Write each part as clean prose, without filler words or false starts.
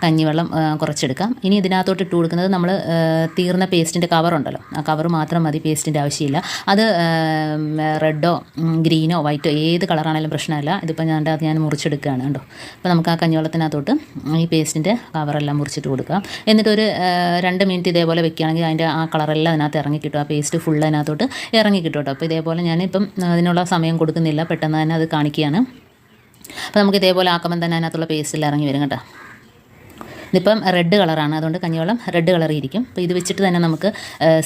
കഞ്ഞിവെള്ളം കുറച്ചെടുക്കാം. ഇനി ഇതിനകത്തോട്ട് ഇട്ട് കൊടുക്കുന്നത് നമ്മൾ തീർന്ന പേസ്റ്റിൻ്റെ കവറുണ്ടല്ലോ, ആ കവർ മാത്രം മതി, പേസ്റ്റിൻ്റെ ആവശ്യമില്ല. അത് റെഡോ ഗ്രീനോ വൈറ്റോ ഏത് കളറാണെങ്കിലും പ്രശ്നമില്ല. ഇതിപ്പോൾ ഞാൻ മുറിച്ചെടുക്കുകയാണ് കേട്ടോ. അപ്പോൾ നമുക്ക് ആ കഞ്ഞിവെള്ളത്തിനകത്തോട്ട് ഈ പേസ്റ്റിൻ്റെ കവറെല്ലാം മുറിച്ചിട്ട് കൊടുക്കാം. എന്നിട്ടൊരു 2 മിനിറ്റ് ഇതേപോലെ വെക്കുകയാണെങ്കിൽ അതിൻ്റെ ആ കളറെല്ലാം അതിനകത്ത് ഇറങ്ങിക്കിട്ടും, ആ പേസ്റ്റ് ഫുള്ള് അതിനകത്തോട്ട് ഇറങ്ങിക്കിട്ടും കേട്ടോ. അപ്പോൾ ഇതേപോലെ ഞാനിപ്പം അതിനുള്ള സമയം കൊടുക്കുന്നില്ല, പെട്ടെന്ന് തന്നെ അത് കാണിക്കുകയാണ്. അപ്പോൾ നമുക്ക് ഇതേപോലെ ആക്കുമ്പം തന്നെ അതിനകത്തുള്ള പേസ്റ്റിൽ ഇറങ്ങി വരും കേട്ടോ. ഇതിപ്പം റെഡ് കളറാണ്, അതുകൊണ്ട് കഞ്ഞിവെള്ളം റെഡ് കളറിയിരിക്കും. അപ്പോൾ ഇത് വെച്ചിട്ട് തന്നെ നമുക്ക്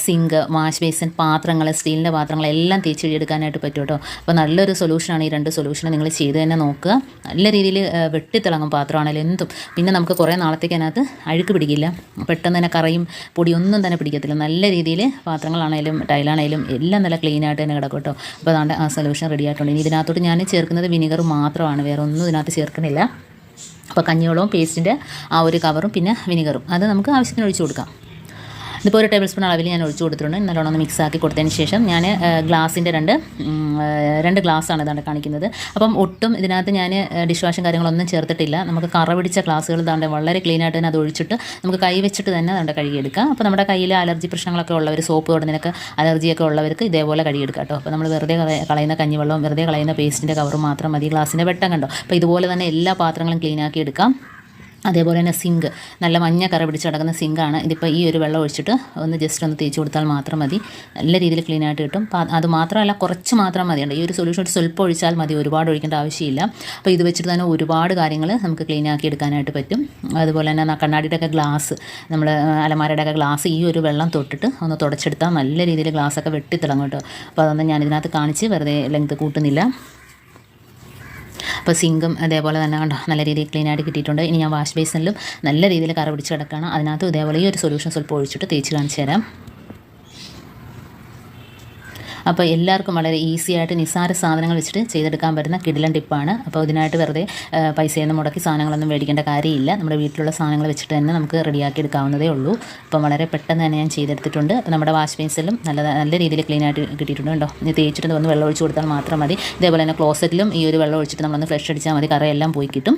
സിങ്ക്, വാഷ് ബേസിൻ, പാത്രങ്ങൾ, സ്റ്റീലിൻ്റെ പാത്രങ്ങളെല്ലാം തേച്ച് കഴുകിയെടുക്കാനായിട്ട് പറ്റും കേട്ടോ. അപ്പോൾ നല്ലൊരു സൊല്യൂഷനാണ് ഈ 2 സൊല്യൂഷനും നിങ്ങൾ ചെയ്ത് തന്നെ നോക്കുക. നല്ല രീതിയിൽ വെട്ടിത്തിളങ്ങും പാത്രമാണെങ്കിലും എന്തും. പിന്നെ നമുക്ക് കുറേ നാളത്തേക്ക് അതിനകത്ത് അഴുക്ക് പിടിക്കില്ല, പെട്ടെന്ന് തന്നെ കറയും പൊടിയൊന്നും തന്നെ പിടിക്കത്തില്ല. നല്ല രീതിയിൽ പാത്രങ്ങളാണെങ്കിലും ടൈലാണെങ്കിലും എല്ലാം നല്ല ക്ലീനായിട്ട് തന്നെ കിടക്കും കേട്ടോ. അപ്പോൾ അതുകൊണ്ട് ആ സൊല്യൂഷൻ റെഡി ആയിട്ടുണ്ട്. ഇനി ഇതിനകത്തോട്ട് ഞാൻ ചേർക്കുന്നത് വിനീഗർ മാത്രമാണ്, വേറെ ഒന്നും ഇതിനകത്ത് ചേർക്കുന്നില്ല. അപ്പോൾ കഞ്ഞിവെള്ളവും പേസ്റ്റിൻ്റെ ആ ഒരു കവറും പിന്നെ വിനീഗറും അത് നമുക്ക് ആവശ്യത്തിന് ഒഴിച്ച് കൊടുക്കാം. ഇതിപ്പോൾ 1 ടേബിൾ സ്പൂൺ അളവിൽ ഞാൻ ഒഴിച്ച് കൊടുത്തിട്ടുണ്ട്. നല്ലോണം ഒന്ന് മിക്സ് ആക്കി കൊടുത്തതിന് ശേഷം ഞാൻ ഗ്ലാസിൻ്റെ 2 ഗ്ലാസ്സാണ് ഇതാണ്ട് കാണിക്കുന്നത്. അപ്പം ഒട്ടും ഇതിനകത്ത് ഞാൻ ഡിഷ് വാഷും കാര്യങ്ങളൊന്നും ചേർത്തിട്ടില്ല. നമുക്ക് കറ പിടിച്ച ഗ്ലാസ്സുകൾ ഇതാണ്ട് വളരെ ക്ലീനായിട്ട് തന്നെ അത് ഒഴിച്ചിട്ട് നമുക്ക് കൈ വെച്ചിട്ട് തന്നെ അതാണ്ട് കഴുകിയെടുക്കാം. അപ്പോൾ നമ്മുടെ കയ്യിൽ അലർജി പ്രശ്നങ്ങളൊക്കെ ഉള്ളവർ, സോപ്പ് തൊടുന്നതിനൊക്കെ അലർജിയൊക്കെ ഉള്ളവർക്ക് ഇതേപോലെ കഴുകിയെടുക്കാം കേട്ടോ. അപ്പോൾ നമ്മൾ വെറുതെ കളയുന്ന കഞ്ഞിവെള്ളവും വെറുതെ കളയുന്ന പേസ്റ്റിൻ്റെ കവറും മാത്രം മതി. ഗ്ലാസിൻ്റെ വെട്ടം കണ്ടോ. അപ്പോൾ ഇതുപോലെ തന്നെ എല്ലാ പാത്രങ്ങളും ക്ലീനാക്കി എടുക്കാം. അതേപോലെ തന്നെ സിങ്ക്, നല്ല മഞ്ഞ കറ പിടിച്ച് കിടക്കുന്ന സിങ്കാണ്. ഇതിപ്പോൾ ഈ ഒരു വെള്ളം ഒഴിച്ചിട്ട് ഒന്ന് ജസ്റ്റ് ഒന്ന് തേച്ച് കൊടുത്താൽ മാത്രം മതി, നല്ല രീതിയിൽ ക്ലീനായിട്ട് കിട്ടും. അത് മാത്രമല്ല, കുറച്ച് മാത്രം മതിയുണ്ട്. ഈ ഒരു സൊല്യൂഷൻ ഒരു സ്വല്പം ഒഴിച്ചാൽ മതി, ഒരുപാട് ഒഴിക്കേണ്ട ആവശ്യമില്ല. അപ്പോൾ ഇത് വെച്ചിട്ട് തന്നെ ഒരുപാട് കാര്യങ്ങൾ നമുക്ക് ക്ലീനാക്കി എടുക്കാനായിട്ട് പറ്റും. അതുപോലെ തന്നെ കണ്ണാടിയുടെയൊക്കെ ഗ്ലാസ്, നമ്മൾ അലമാരയുടെയൊക്കെ ഗ്ലാസ് ഈ ഒരു വെള്ളം തൊട്ടിട്ട് ഒന്ന് തുടച്ചെടുത്താൽ നല്ല രീതിയിൽ ഗ്ലാസ്സൊക്കെ വെട്ടിത്തിളങ്ങും കേട്ടോ. അപ്പോൾ അതൊന്നും ഞാനിതിനകത്ത് കാണിച്ച് വെറുതെ ലെങ്ത് കൂട്ടുന്നില്ല. അപ്പോൾ സിങ്കും അതേപോലെ തന്നെ കണ്ടോ നല്ല രീതിയിൽ ക്ലീനായിട്ട് കിട്ടിയിട്ടുണ്ട്. ഇനി ഞാൻ വാഷ് ബേസിനിലും നല്ല രീതിയിൽ കറ പിടിച്ച് കിടക്കുകയാണ്. അതിനകത്ത് ഇതേപോലെ ഈ ഒരു സൊല്യൂഷൻ സ്വല്പം ഒഴിച്ചിട്ട് തേച്ച് കാണിച്ചു തരാം. അപ്പോൾ എല്ലാവർക്കും വളരെ ഈസി ആയിട്ട് നിസ്സാര സാധനങ്ങൾ വെച്ചിട്ട് ചെയ്തെടുക്കാൻ പറ്റുന്ന കിടിലൻ ടിപ്പാണ്. അപ്പോൾ ഇതിനായിട്ട് വെറുതെ പൈസയൊന്നും മുടക്കി സാധനങ്ങളൊന്നും മേടിക്കേണ്ട കാര്യമില്ല. നമ്മുടെ വീട്ടിലുള്ള സാധനങ്ങൾ വെച്ചിട്ട് തന്നെ നമുക്ക് റെഡിയാക്കി എടുക്കാവുന്നതേ ഉള്ളൂ. അപ്പം വളരെ പെട്ടെന്ന് തന്നെ ഞാൻ ചെയ്തെടുത്തിട്ടുണ്ട്. അപ്പോൾ നമ്മുടെ വാഷ് ബേസിലും നല്ല രീതിയിൽ ക്ലീനായിട്ട് കിട്ടിയിട്ടുണ്ട് കേട്ടോ. ഇനി തേച്ചിട്ട് ഒന്ന് വെള്ളം ഒഴിച്ച് കൊടുത്താൽ മാത്രം മതി. ഇതേപോലെ തന്നെ ക്ലോസറ്റിലും ഈ ഒരു വെള്ളം ഒഴിച്ചിട്ട് നമ്മളൊന്ന് ഫ്ലഷ് അടിച്ചാൽ മതി, കറയെല്ലാം പോയി കിട്ടും.